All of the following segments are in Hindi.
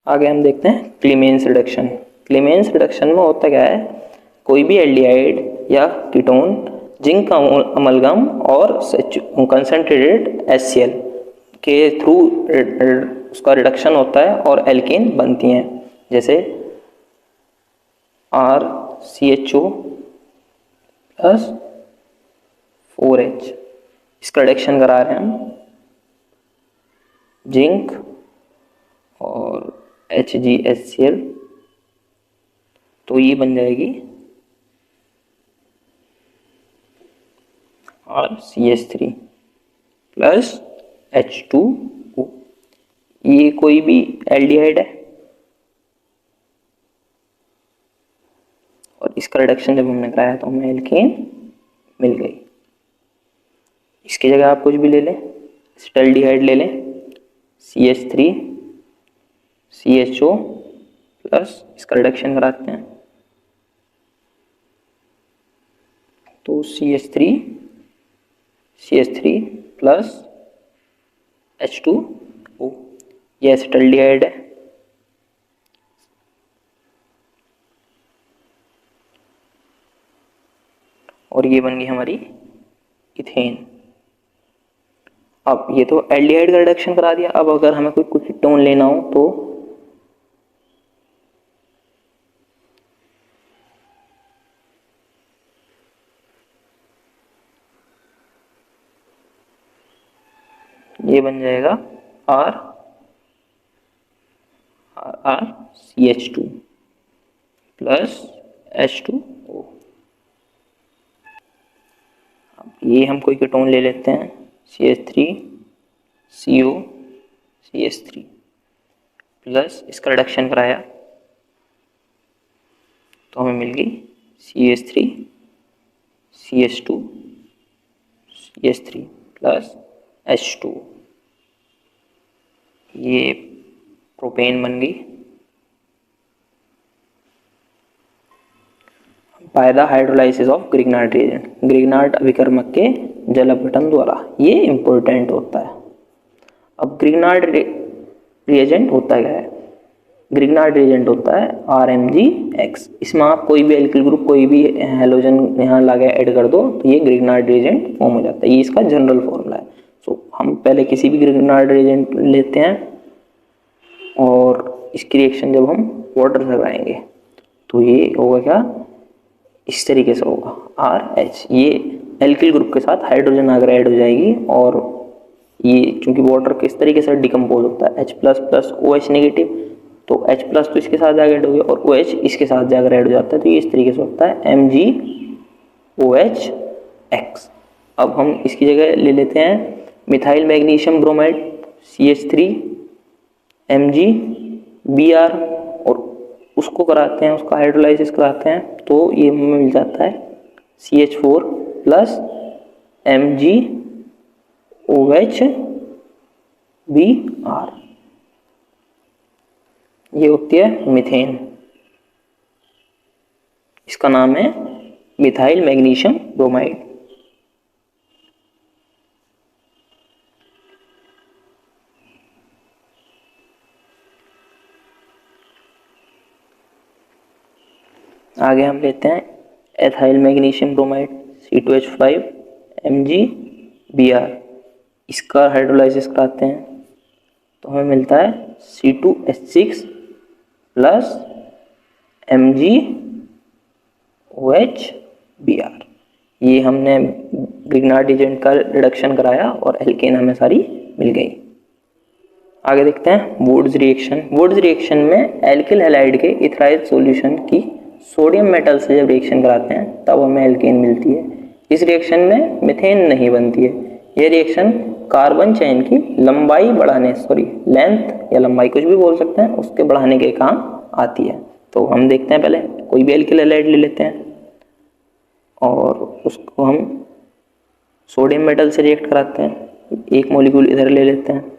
आगे हम देखते हैं क्लीमेंस रिडक्शन। क्लीमेंस रिडक्शन में होता क्या है, कोई भी एल्डिहाइड या कीटोन जिंक का अमलगम और कंसंट्रेटेड HCl के थ्रू उसका रिडक्शन होता है और एल्केन बनती हैं, जैसे RCHO प्लस 4H। इसका रिडक्शन करा रहे हैं हम जिंक और HgHCl, तो ये बन जाएगी RCH3 प्लस H2O। ये कोई भी एल्डिहाइड है और इसका रिडक्शन जब हमने कराया तो हमें एल्केन मिल गई। इसकी जगह आप कुछ भी ले लें, एसिटाल्डिहाइड ले लें, CH3 CHO प्लस इसका रिडक्शन कराते हैं तो CH3 प्लस H2O, ये एसिटाल्डिहाइड है। और ये बन गई हमारी इथेन। अब ये तो एल्डिहाइड का रिडक्शन करा दिया। अब अगर हमें कोई कीटोन लेना हो तो ये बन जाएगा RCH2 प्लस H2O। अब ये हम कोई कीटोन ले लेते हैं, CH3CO CH3 प्लस इसका रिडक्शन कराया तो हमें मिल गई CH3 CH2 CH3 plus H2। ये प्रोपेन बन गई by the hydrolysis of Grignard reagent, Grignard अभिकर्मक के जल अपघटन द्वारा। ये इंपॉर्टेंट होता है। अब ग्रिग्नार्ड रिएजेंट होता क्या है, ग्रिग्नार्ड रिएजेंट होता है RMgX। इसमें आप कोई भी एल्किल ग्रुप, कोई भी हेलोजन यहाँ लगा ऐड कर दो तो ये ग्रिग्नार्ड रिएजेंट फॉर्म हो जाता है। ये इसका जनरल फॉर्मूला है। सो हम पहले किसी भी ग्रिग्नार्ड रिएजेंट लेते हैं और इसकी रिएक्शन जब हम वाटर से कराएंगे तो ये होगा क्या, इस तरीके से होगा RH। ये एल्किल ग्रुप के साथ हाइड्रोजन अगर ऐड हो जाएगी और ये चूंकि वाटर किस तरीके से डिकम्पोज होता है H plus plus OH negative, तो H प्लस तो इसके साथ जाकर ऐड हो गया और OH इसके साथ जाकर ऐड हो जाता है, तो ये इस तरीके से होता है MgOH। अब हम इसकी जगह ले लेते हैं methyl magnesium bromide CH3 MgBr और उसको कराते हैं, उसका हाइड्रोलाइसिस कराते हैं तो ये हमें मिल जाता है CH4 प्लस MgOHBr। ये होती है मीथेन। इसका नाम है मिथाइल मैग्नीशियम ब्रोमाइड। आगे हम लेते हैं ethyl magnesium bromide C2H5 MgBr। इसका हाइड्रोलाइसिस कराते हैं तो हमें मिलता है C2H6 प्लस MgOHBr। ये हमने ग्रिग्नार्ड रिएजेंट का रिडक्शन कराया और एल्केन हमें सारी मिल गई। आगे देखते हैं वुड्स रिएक्शन। वुड्स रिएक्शन में एल्किल हैलाइड के इथराइल सॉल्यूशन की सोडियम मेटल से जब रिएक्शन कराते हैं तब हमें एल्केन मिलती है। इस रिएक्शन में मीथेन नहीं बनती है। यह रिएक्शन कार्बन चेन की लंबाई बढ़ाने, लेंथ या लंबाई कुछ भी बोल सकते हैं, उसके बढ़ाने के काम आती है। तो हम देखते हैं, पहले कोई भी एल्किल हैलाइड ले लेते हैं और उसको हम सोडियम मेटल से रिएक्ट कराते हैं। एक मॉलिक्यूल इधर ले लेते हैं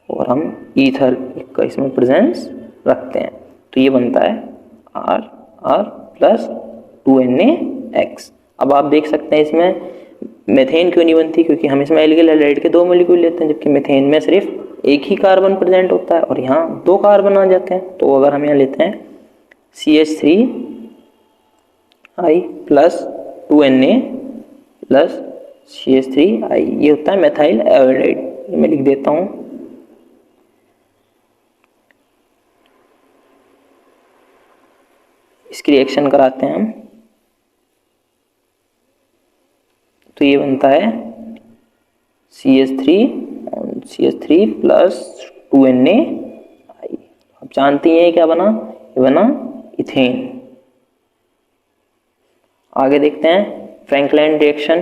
और हम ईथर का इसमें प्रेजेंस रखते हैं तो ये बनता है R प्लस 2NaX। अब आप देख सकते हैं इसमें मेथेन क्यों नहीं बनती, क्योंकि हम इसमें एल्किल हैलाइड के 2 मॉलिक्यूल लेते हैं, जबकि मेथेन में सिर्फ एक ही कार्बन प्रेजेंट होता है और यहाँ 2 कार्बन आ जाते हैं। तो अगर हम यहाँ लेते हैं CH3I plus 2Na plus CH3I, ये होता है मेथाइल एल्डिहाइड। ये मैं लिख देता हूँ। इसकी रिएक्शन कराते हैं हम, तो ये बनता है CH3 प्लस 2Na। आप जानती हैं क्या बना, ये बना इथेन। आगे देखते हैं फ्रैंकलाइन रिएक्शन।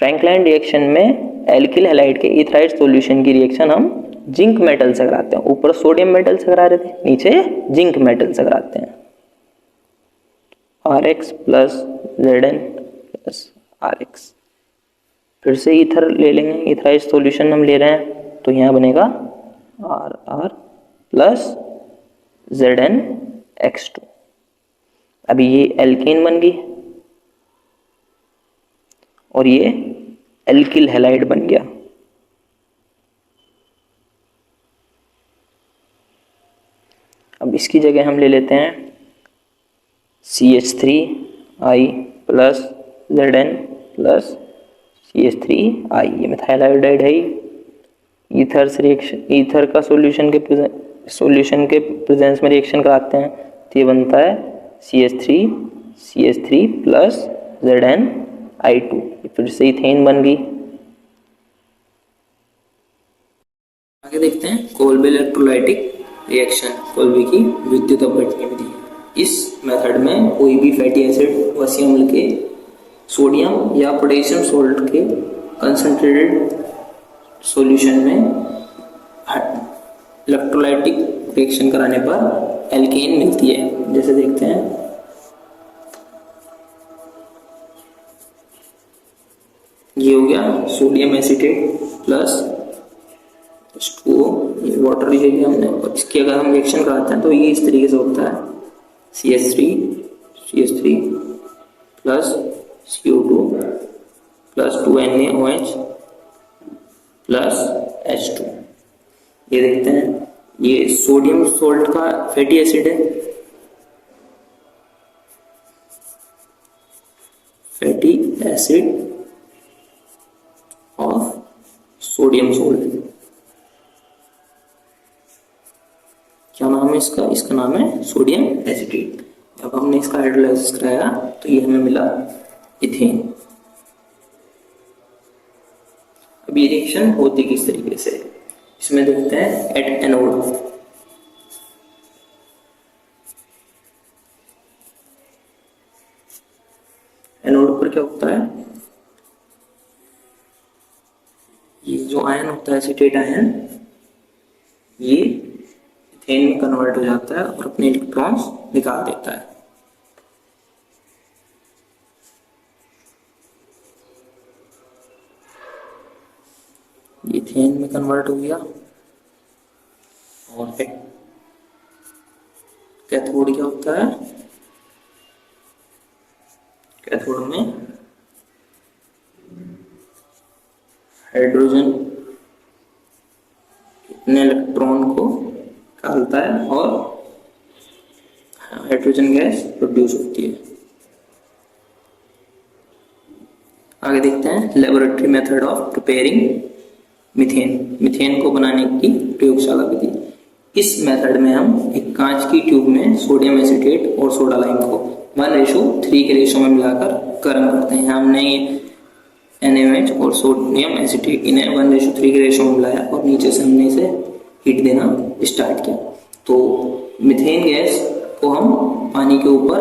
फ्रैंकलाइन रिएक्शन में एल्किल हैलाइड के ईथराइड सॉल्यूशन की रिएक्शन हम जिंक मेटल से कराते हैं। ऊपर सोडियम मेटल से करा रहे थे, नीचे जिंक मेटल से कराते हैं। RX plus Zn plus RX। फिर से ईथर ले लेंगे, ईथराइड सॉल्यूशन हम ले रहे हैं, तो यहाँ बनेगा RR प्लस ZnX2। अभी ये एल्केन बन गई और ये एल्किल हैलाइड बन गया। अब इसकी जगह हम ले लेते हैं CH3I plus Zn plus CH3I। ये मिथाइल आयोडाइड है। ईथर से रिएक्शन, ईथर का सॉल्यूशन के प्रेजेंस में रिएक्शन कराते हैं, तो ये बनता है CH3 प्लस ZnI2। फिर से इथेन बन गई। आगे देखते हैं कोल्बे इलेक्ट्रोलाइटिक रिएक्शन, कोल्बे की विद्युत अपघटन विधि। इस मेथड में कोई भी फैटी एसिड वसीय अम्ल के सोडियम या पोटेशियम सोल्ट के कंसंट्रेटेड सॉल्यूशन में इलेक्ट्रोलाइटिक रिएक्शन कराने पर एल्केन मिलती है। जैसे देखते हैं, ये हो गया सोडियम एसीटेट प्लस H2O, ये वाटर ले लिया हमने। और इसकी अगर हम रिएक्शन कराते हैं तो ये इस तरीके से होता है CH3 plus CO2 plus 2NaOH plus H2। ये देखते हैं, ये सोडियम सोल्ट का फैटी एसिड है, fatty acid of sodium salt. क्या नाम है इसका? इसका नाम है सोडियम एसीटेट। जब हमने इसका हाइड्रोलाइसिस कराया तो ये हमें मिला इथेन। अब ये रिएक्शन होती किस तरीके से, इसमें देखते हैं एट एनोड। एनोड पर क्या होता है, ये जो आयन होता है एसीटेट आयन, ये इथेन में कन्वर्ट हो जाता है और अपने इलेक्ट्रॉन्स निकाल देता है। इथेन में कन्वर्ट हो गया और कैथोड क्या होता है, कैथोड में हाइड्रोजन इतने इलेक्ट्रॉन को निकालता है और हाइड्रोजन गैस प्रोड्यूस होती है। आगे देखते हैं laboratory method of preparing methane. Methane को बनाने की प्रयोगशाला विधि। इस मेथड में हम एक कांच की ट्यूब में सोडियम एसीटेट और सोडा लाइम को 1:3 के रेशो में मिलाकर गर्म करते हैं। हमने NaOH और सोडियम एसीटेट इन्हें 1:3 के रेशो में मिलाया और नीचे से हमने इसे हीट देना स्टार्ट किया। तो मीथेन गैस को हम पानी के ऊपर,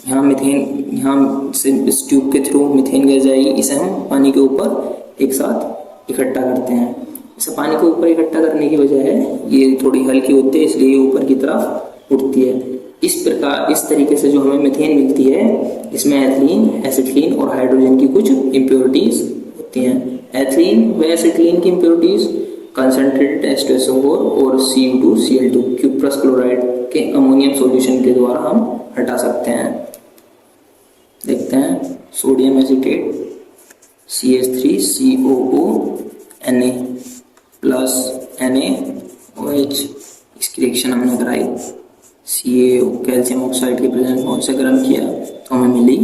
यहाँ से इस ट्यूब के थ्रू मीथेन गैस जाएगी, इसे हम पानी के ऊपर एक साथ इकट्ठा करते हैं। इसे पानी के ऊपर इकट्ठा करने की वजह है ये थोड़ी हल्की होती है, इसलिए ये ऊपर की तरफ उठती है। इस प्रकार, इस तरीके से जो हमें मीथेन मिलती है, इसमें एथिलीन, एसिटिलीन और हाइड्रोजन की कुछ इम्प्योरिटीज होती हैं। एथिलीन व एसिटिलीन की इम्प्योरिटीज कंसंट्रेटेड H2SO4 और Cu2Cl2 क्यूप्रस क्लोराइड के अमोनियम सॉल्यूशन के द्वारा हम हटा सकते हैं। देखते हैं sodium acetate CH3COO Na plus NaOH, इसकी रिएक्शन हमने कराई, CaO कैल्शियम ऑक्साइड के प्रेजेंस में उसे गर्म किया तो हमें मिली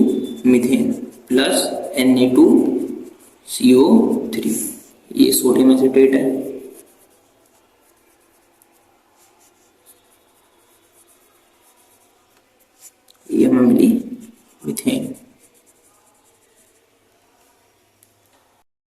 मीथेन प्लस Na2CO3, ये सोडियम एसीटेट है। ये हमें मिली